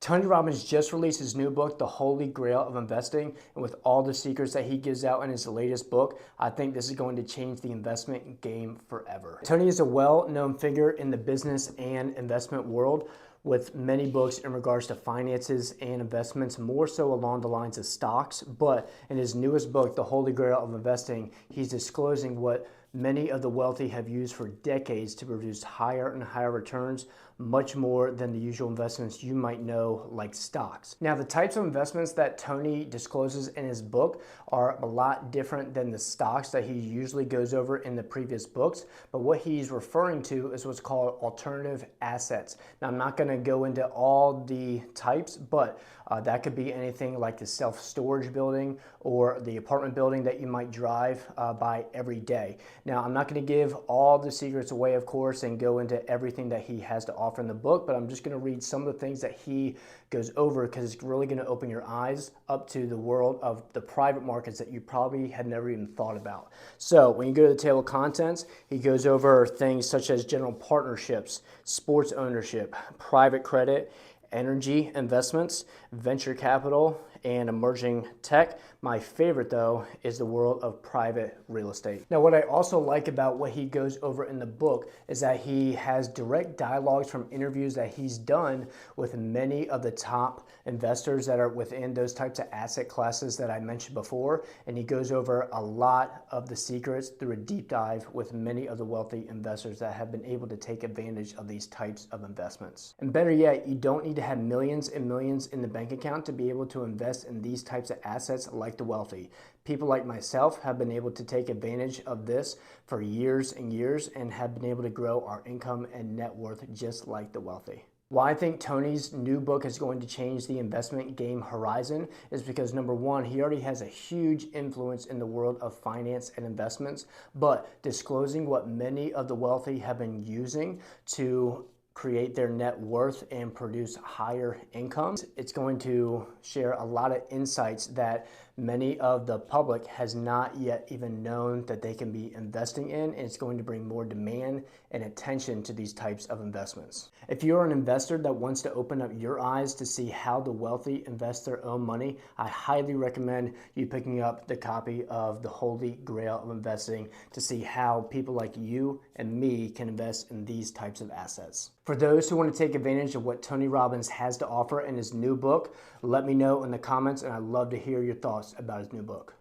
Tony Robbins just released his new book, The Holy Grail of Investing, and with all the secrets that he gives out in his latest book, I think this is going to change the investment game forever. Tony is a well-known figure in the business and investment world with many books in regards to finances and investments, more so along the lines of stocks. But in his newest book, The Holy Grail of Investing, he's disclosing what many of the wealthy have used for decades to produce higher and higher returns, much more than the usual investments you might know, like stocks. Now, the types of investments that Tony discloses in his book are a lot different than the stocks that he usually goes over in the previous books, but what he's referring to is what's called alternative assets. Now, I'm not gonna go into all the types, but that could be anything like the self-storage building or the apartment building that you might drive by every day. Now, I'm not going to give all the secrets away, of course, and go into everything that he has to offer in the book, but I'm just going to read some of the things that he goes over because it's really going to open your eyes up to the world of the private markets that you probably had never even thought about. So when you go to the table of contents, he goes over things such as general partnerships, sports ownership, private credit, energy investments, venture capital, and emerging tech. My favorite, though, is the world of private real estate. Now, what I also like about what he goes over in the book is that he has direct dialogues from interviews that he's done with many of the top investors that are within those types of asset classes that I mentioned before, and he goes over a lot of the secrets through a deep dive with many of the wealthy investors that have been able to take advantage of these types of investments. And better yet, you don't need to have millions and millions in the bank account to be able to invest in these types of assets like the wealthy. People like myself have been able to take advantage of this for years and years and have been able to grow our income and net worth just like the wealthy. Why I think Tony's new book is going to change the investment game horizon is because, number one, he already has a huge influence in the world of finance and investments, but disclosing what many of the wealthy have been using to create their net worth and produce higher incomes. It's going to share a lot of insights that many of the public has not yet even known that they can be investing in, and it's going to bring more demand and attention to these types of investments. If you're an investor that wants to open up your eyes to see how the wealthy invest their own money, I highly recommend you picking up the copy of The Holy Grail of Investing to see how people like you and me can invest in these types of assets. For those who want to take advantage of what Tony Robbins has to offer in his new book, let me know in the comments, and I'd love to hear your thoughts about his new book.